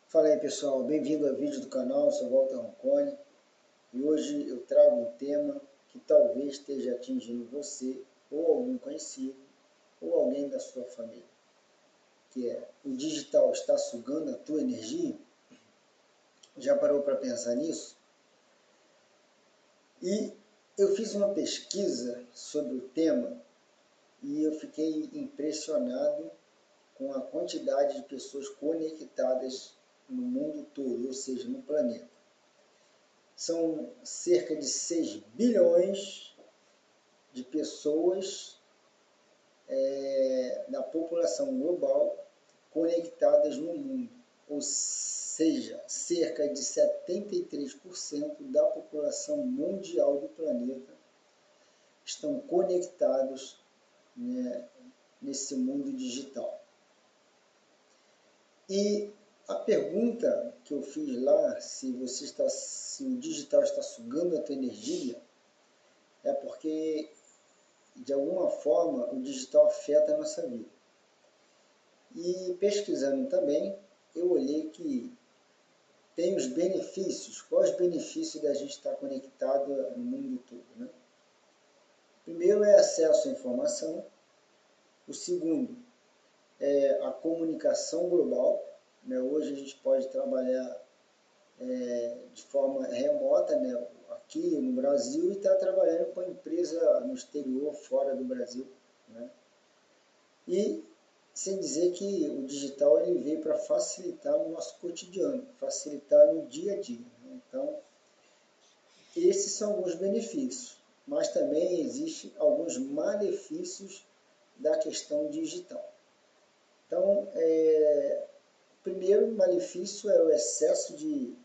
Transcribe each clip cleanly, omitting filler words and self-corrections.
Fala aí pessoal, bem-vindo ao vídeo do canal, eu sou Walter Roncone e hoje eu trago um tema que talvez esteja atingindo você ou algum conhecido ou alguém da sua família, que é: o digital está sugando a tua energia? Já parou para pensar nisso? E eu fiz uma pesquisa sobre o tema e eu fiquei impressionado com a quantidade de pessoas conectadas no mundo todo, ou seja, no planeta. São cerca de 6 bilhões de pessoas da população global conectadas no mundo, ou seja, cerca de 73% da população mundial do planeta estão conectados, né, nesse mundo digital. E a pergunta que eu fiz lá, se o digital está sugando a tua energia, é porque de alguma forma o digital afeta a nossa vida. E pesquisando também, eu olhei que tem os benefícios. Quais os benefícios da gente estar conectado no mundo todo, né? Primeiro é acesso à informação. O segundo é a comunicação global, né? Hoje a gente pode trabalhar de forma remota, né, aqui no Brasil, e estar trabalhando com a empresa no exterior, fora do Brasil, né? E sem dizer que o digital ele veio para facilitar o nosso cotidiano, facilitar no dia a dia, né? Então, esses são alguns benefícios, mas também existem alguns malefícios da questão digital. Então, o primeiro malefício é o excesso de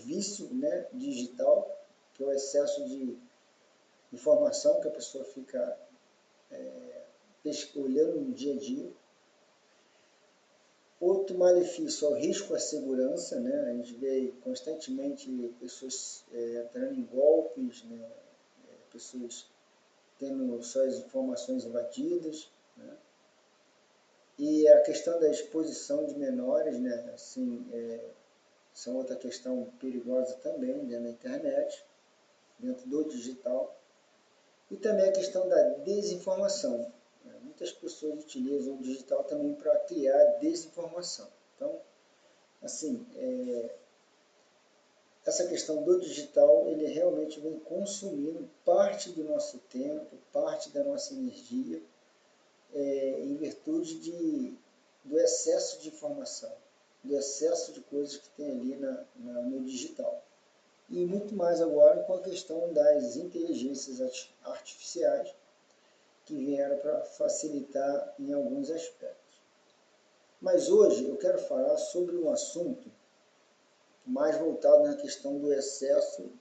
vício, né, digital, que é o excesso de informação que a pessoa fica olhando no dia a dia. Outro malefício é o risco à segurança, né? A gente vê constantemente pessoas entrando em golpes, né? Pessoas tendo suas informações invadidas, né? E a questão da exposição de menores, né? Assim, são outra questão perigosa também, né, na internet, dentro do digital. E também a questão da desinformação. Muitas pessoas utilizam o digital também para criar desinformação. Então, assim, essa questão do digital, ele realmente vem consumindo parte do nosso tempo, parte da nossa energia, em virtude do excesso de informação, do excesso de coisas que tem ali no digital. E muito mais agora com a questão das inteligências artificiais, que vieram para facilitar em alguns aspectos. Mas hoje eu quero falar sobre um assunto mais voltado na questão do excesso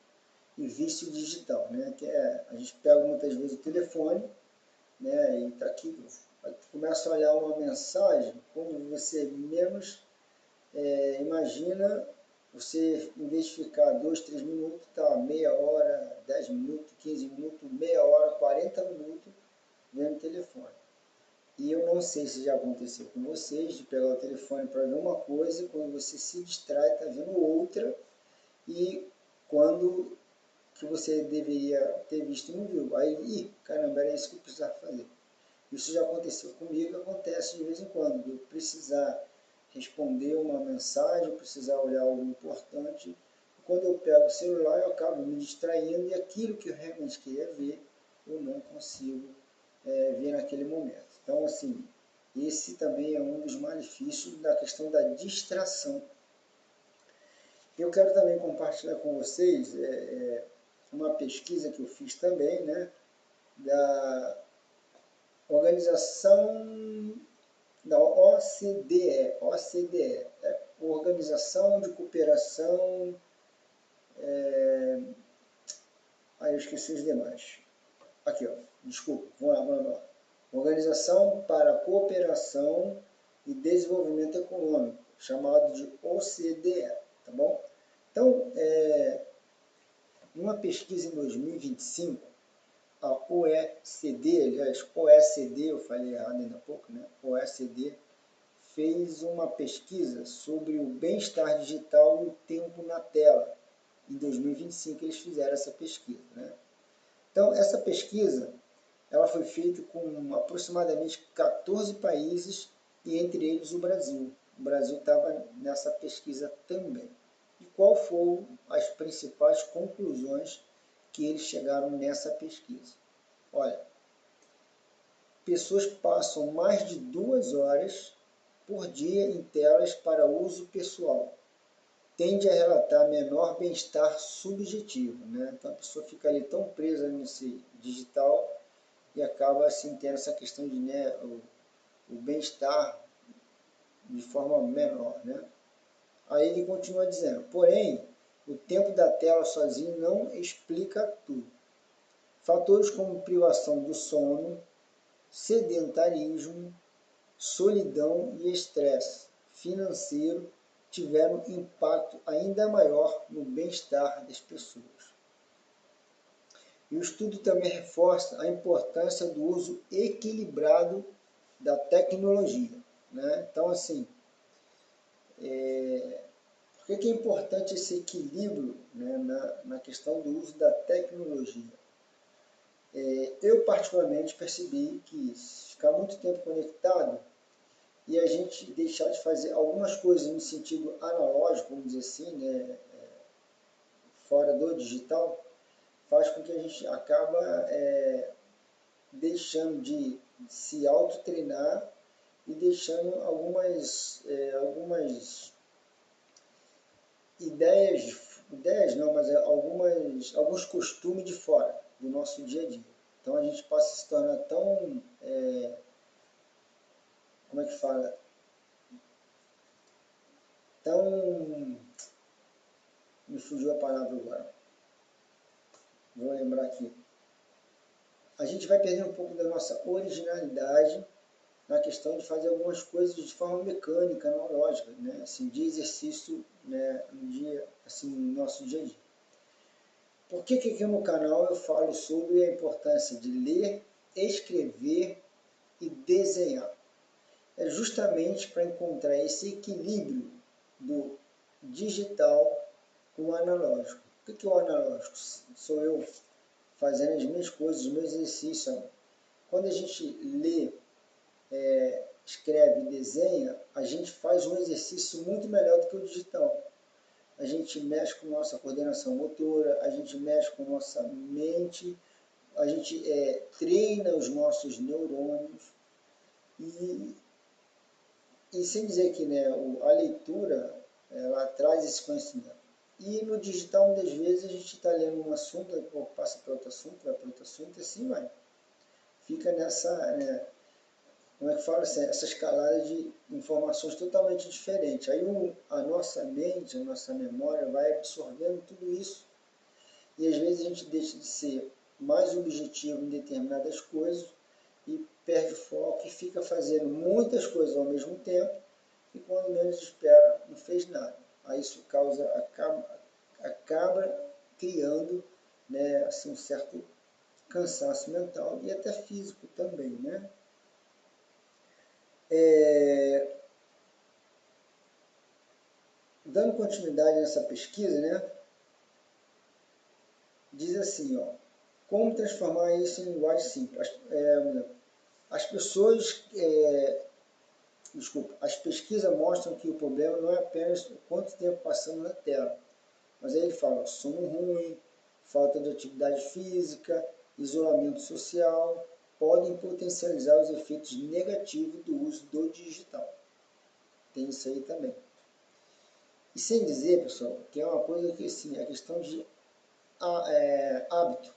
e vício digital, né? Que a gente pega muitas vezes o telefone, né, e está aqui, começa a olhar uma mensagem, quando você menos imagina, você, em vez de ficar 2, 3 minutos, está meia hora, 10 minutos, 15 minutos, meia hora, 40 minutos vendo o telefone. E eu não sei se já aconteceu com vocês, de pegar o telefone para ver uma coisa, quando você se distrai, está vendo outra, e quando que você deveria ter visto não viu. Aí, caramba, era isso que eu precisava fazer. Isso já aconteceu comigo, acontece de vez em quando, eu precisar responder uma mensagem, eu precisar olhar algo importante. Quando eu pego o celular, eu acabo me distraindo e aquilo que eu realmente queria ver, eu não consigo ver naquele momento. Então, assim, esse também é um dos malefícios da questão da distração. Eu quero também compartilhar com vocês uma pesquisa que eu fiz também, né, da organização da OCDE, Organização de Cooperação, eu esqueci os demais. Aqui, ó, desculpa, vamos lá. Organização para a Cooperação e Desenvolvimento Econômico, chamado de OCDE, tá bom? Então, numa pesquisa em 2025, a OECD, aliás, OECD, eu falei errado ainda há pouco, né? OECD fez uma pesquisa sobre o bem-estar digital e o tempo na tela. Em 2025 eles fizeram essa pesquisa, né? Então, essa pesquisa ela foi feita com aproximadamente 14 países e entre eles o Brasil. O Brasil estava nessa pesquisa também. E qual foram as principais conclusões que eles chegaram nessa pesquisa? Olha, pessoas passam mais de 2 horas por dia em telas para uso pessoal. Tende a relatar menor bem-estar subjetivo, né? Então a pessoa fica ali tão presa nesse digital e acaba assim tendo essa questão de, né, o bem-estar de forma menor, né? Aí ele continua dizendo, porém, o tempo da tela sozinho não explica tudo. Fatores como privação do sono, sedentarismo, solidão e estresse financeiro tiveram impacto ainda maior no bem-estar das pessoas. E o estudo também reforça a importância do uso equilibrado da tecnologia, né? Então, assim, por que é importante esse equilíbrio, né, na questão do uso da tecnologia? Eu, particularmente, percebi que ficar muito tempo conectado e a gente deixar de fazer algumas coisas no sentido analógico, vamos dizer assim, né, fora do digital, faz com que a gente acaba deixando de se auto-treinar e deixando algumas ideias não, mas alguns costumes de fora do nosso dia a dia. Então a gente passa a se tornar tão, como é que fala, tão, me fugiu a palavra agora, vou lembrar aqui. A gente vai perder um pouco da nossa originalidade na questão de fazer algumas coisas de forma mecânica, analógica, né? Assim, de exercício, né, no dia, assim, no nosso dia a dia. Por que aqui no canal eu falo sobre a importância de ler, escrever e desenhar? É justamente para encontrar esse equilíbrio do digital com o analógico. O que é o analógico? Sou eu fazendo as minhas coisas, os meus exercícios. Quando a gente lê, escreve e desenha, a gente faz um exercício muito melhor do que o digital. A gente mexe com nossa coordenação motora, a gente mexe com nossa mente, a gente treina os nossos neurônios e sem dizer que, né, a leitura ela traz esse conhecimento. E no digital, muitas vezes, a gente está lendo um assunto, passa para outro assunto, vai para outro assunto, e assim vai. Fica nessa, né, como é que fala, essa escalada de informações totalmente diferentes. Aí a nossa mente, a nossa memória vai absorvendo tudo isso e às vezes a gente deixa de ser mais objetivo em determinadas coisas e perde o foco e fica fazendo muitas coisas ao mesmo tempo e quando menos espera não fez nada. Aí isso acaba criando, né, assim, um certo cansaço mental e até físico também, né? Dando continuidade nessa pesquisa, né, diz assim, ó, como transformar isso em linguagem simples. As pessoas, as pesquisas mostram que o problema não é apenas o quanto tempo passamos na tela, mas aí ele fala sono ruim, falta de atividade física, isolamento social, podem potencializar os efeitos negativos do uso do digital. Tem isso aí também. E sem dizer, pessoal, que é uma coisa que, assim, a questão de hábito.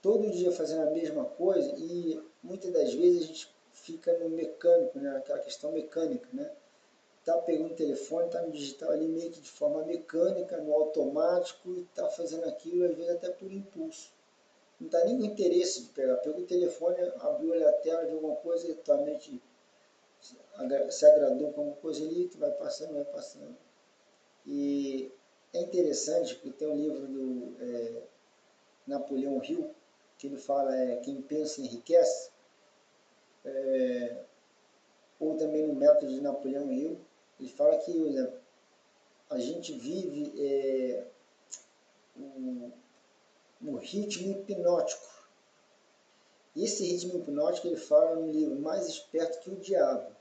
Todo dia fazendo a mesma coisa e muitas das vezes a gente fica no mecânico, né? Aquela questão mecânica, né? Tá pegando o telefone, tá no digital ali meio que de forma mecânica, no automático e tá fazendo aquilo, às vezes até por impulso. Não tá nem com interesse de pegar. Pegou o telefone, abriu a tela de alguma coisa e tua mente se agradou com alguma coisa ali, tu vai passando, vai passando. E é interessante porque tem um livro do Napoleão Hill, que ele fala quem pensa enriquece. ou também no método de Napoleão Hill, ele fala que, por exemplo, a gente vive no ritmo hipnótico. E esse ritmo hipnótico ele fala no livro Mais Esperto que o Diabo.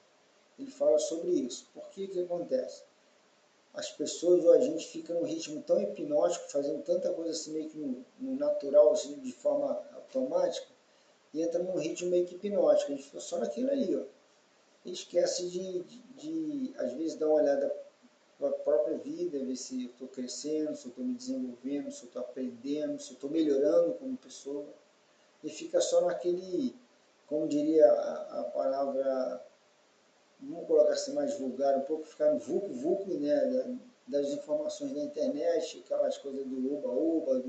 Ele fala sobre isso. Por que que acontece? As pessoas ou a gente fica num ritmo tão hipnótico, fazendo tanta coisa assim meio que no natural, assim, de forma automática, e entra num ritmo meio que hipnótico. A gente fica só naquilo ali, ó. E esquece de às vezes, dar uma olhada para a própria vida, ver se eu estou crescendo, se eu estou me desenvolvendo, se eu estou aprendendo, se eu estou melhorando como pessoa. E fica só naquele, como diria a palavra, vamos colocar assim mais vulgar, um pouco ficar no vulco-vulco, né, das informações da internet, aquelas coisas do oba-oba,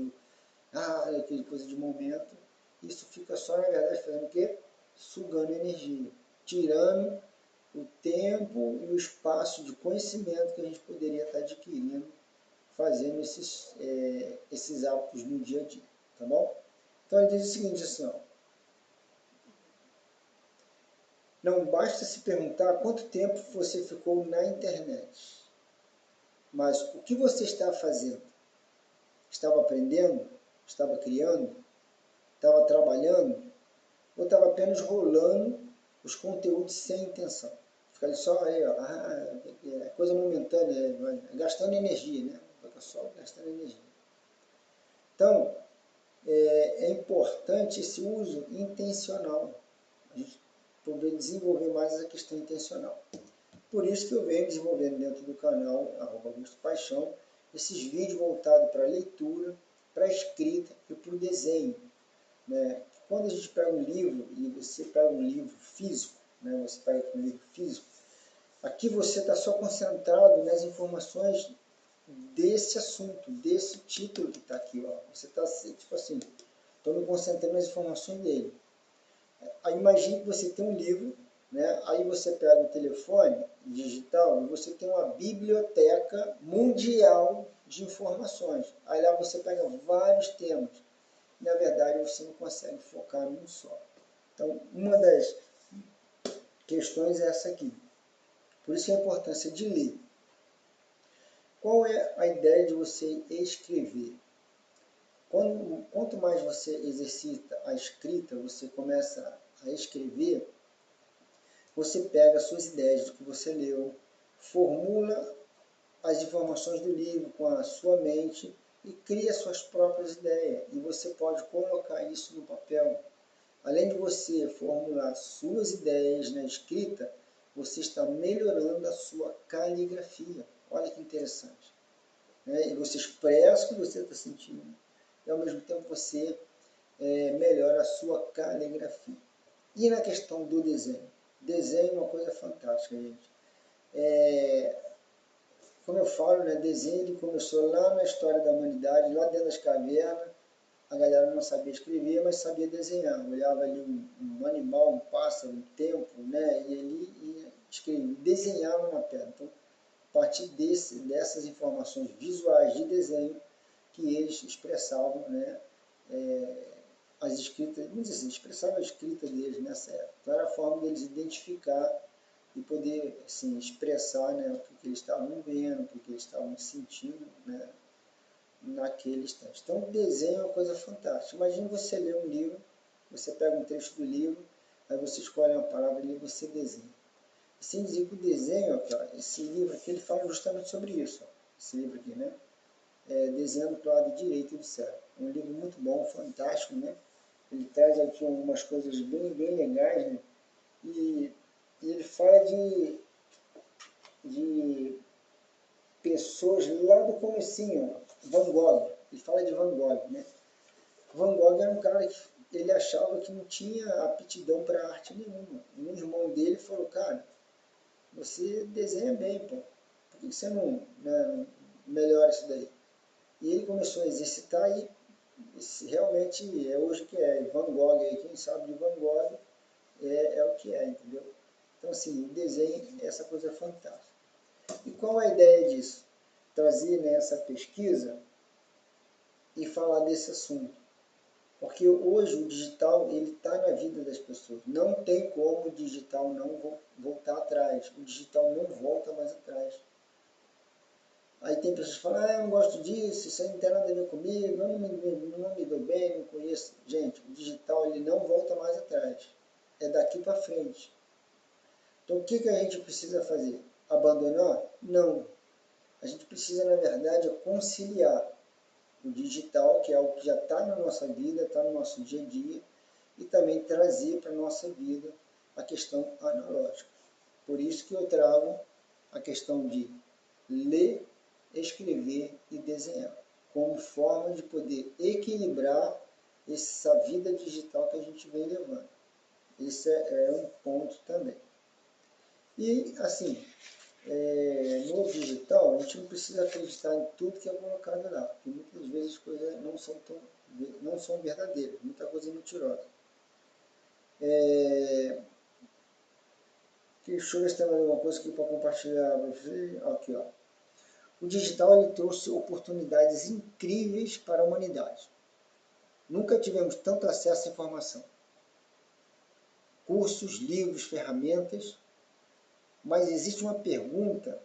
aquela coisa de momento. Isso fica só, na verdade, fazendo o quê? Sugando energia, tirando o tempo e o espaço de conhecimento que a gente poderia estar adquirindo, fazendo esses hábitos no dia a dia, tá bom? Então ele diz o seguinte assim, ó, não basta se perguntar quanto tempo você ficou na internet, mas o que você está fazendo? Estava aprendendo? Estava criando? Estava trabalhando? Ou estava apenas rolando os conteúdos sem intenção? Fica ali só aí, ó, coisa momentânea, gastando energia, né? Fica só gastando energia. Então, é importante esse uso intencional. A gente poder desenvolver mais essa questão intencional. Por isso que eu venho desenvolvendo dentro do canal, @AugustoPaixão, esses vídeos voltados para a leitura, para a escrita e para o desenho. Né? Quando a gente pega um livro, e você pega um livro físico, né? Você pega um livro físico, aqui você está só concentrado nas informações desse assunto, desse título que está aqui. Ó. Você está, tipo assim, estou me concentrando nas informações dele. Aí imagine que você tem um livro, né? Aí você pega o telefone digital e você tem uma biblioteca mundial de informações. Aí lá você pega vários temas. Na verdade, você não consegue focar num só. Então, uma das questões é essa aqui. Por isso a importância de ler. Qual é a ideia de você escrever? Quanto mais você exercita a escrita, você começa a escrever, você pega as suas ideias do que você leu, formula as informações do livro com a sua mente e cria suas próprias ideias. E você pode colocar isso no papel. Além de você formular suas ideias na escrita, você está melhorando a sua caligrafia. Olha que interessante. E você expressa o que você está sentindo e ao mesmo tempo você melhora a sua caligrafia. E na questão do desenho? Desenho é uma coisa fantástica, gente. Como eu falo, né, desenho ele começou lá na história da humanidade, lá dentro das cavernas. A galera não sabia escrever, mas sabia desenhar. Olhava ali um animal, um pássaro, um tempo, né, e ele escrevia, desenhava na pedra. Então, a partir dessas informações visuais de desenho, que eles expressavam, né, as escritas, vamos dizer assim, expressavam a escrita deles nessa época. Então era a forma deles identificar e poder assim, expressar, né, o que eles estavam vendo, o que eles estavam sentindo, né, naquele instante. Então o desenho é uma coisa fantástica. Imagina você ler um livro, você pega um trecho do livro, aí você escolhe uma palavra e você desenha. Sem dizer que o desenho, ó, esse livro aqui, ele fala justamente sobre isso. Ó, esse livro aqui, né? Desenhando para o lado direito do cérebro. É um livro muito bom, fantástico, né? Ele traz aqui algumas coisas bem, bem legais, né? E ele fala de pessoas lá do comecinho, ó, Van Gogh. Ele fala de Van Gogh, né? Van Gogh era um cara que ele achava que não tinha aptidão para arte nenhuma. E um irmão dele falou, cara, você desenha bem, pô. Por que você não, né, melhora isso daí? E ele começou a exercitar e realmente é hoje que é. Van Gogh, quem sabe de Van Gogh é o que é, entendeu? Então assim, o desenho é essa coisa fantástica. E qual a ideia disso? Trazer nessa pesquisa e falar desse assunto. Porque hoje o digital está na vida das pessoas. Não tem como o digital não voltar atrás. O digital não volta mais atrás. Aí tem pessoas que falam, eu não gosto disso, isso aí não tem nada a ver comigo, eu não me dou bem, não conheço. Gente, o digital ele não volta mais atrás. É daqui para frente. Então o que a gente precisa fazer? Abandonar? Não. A gente precisa, na verdade, conciliar o digital, que é algo que já está na nossa vida, está no nosso dia a dia, e também trazer para a nossa vida a questão analógica. Por isso que eu trago a questão de ler, escrever e desenhar, como forma de poder equilibrar essa vida digital que a gente vem levando. Esse é um ponto também. E, assim, no digital, a gente não precisa acreditar em tudo que é colocado lá, porque muitas vezes as coisas não são verdadeiras, muita coisa é mentirosa. Deixa eu ver se tem mais alguma coisa aqui para compartilhar. Aqui, ó. O digital ele trouxe oportunidades incríveis para a humanidade. Nunca tivemos tanto acesso à informação. Cursos, livros, ferramentas. Mas existe uma pergunta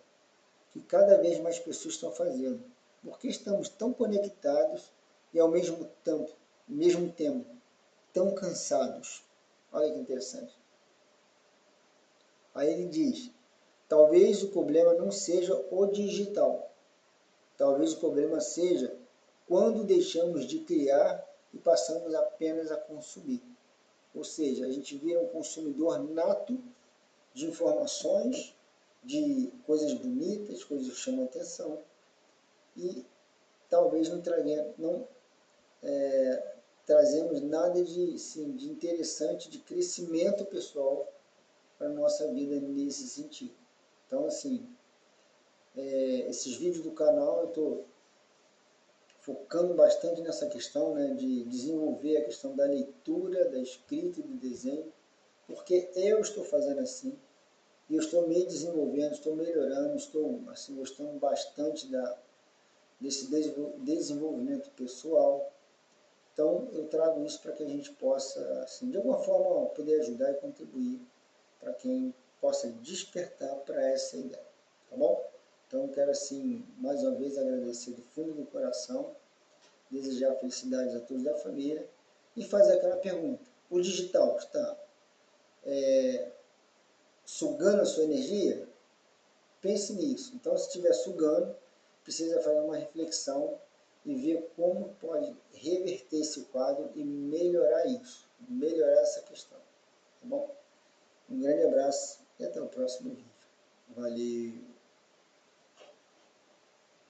que cada vez mais pessoas estão fazendo. Por que estamos tão conectados e ao mesmo tempo tão cansados? Olha que interessante. Aí ele diz, talvez o problema não seja o digital. Talvez o problema seja quando deixamos de criar e passamos apenas a consumir. Ou seja, a gente vira um consumidor nato de informações, de coisas bonitas, coisas que chamam a atenção, e talvez não trazemos nada de interessante, de crescimento pessoal para a nossa vida nesse sentido. Então, assim, esses vídeos do canal eu estou focando bastante nessa questão, né, de desenvolver a questão da leitura, da escrita e do desenho, porque eu estou fazendo assim, e eu estou me desenvolvendo, estou melhorando, estou assim, gostando bastante desse desenvolvimento pessoal. Então, eu trago isso para que a gente possa, assim, de alguma forma, poder ajudar e contribuir para quem possa despertar para essa ideia, tá bom? Então, quero, assim, mais uma vez agradecer do fundo do coração, desejar felicidades a todos da família e fazer aquela pergunta. O digital está sugando a sua energia? Pense nisso. Então, se estiver sugando, precisa fazer uma reflexão e ver como pode reverter esse quadro e melhorar isso, melhorar essa questão. Tá bom? Um grande abraço e até o próximo vídeo. Valeu!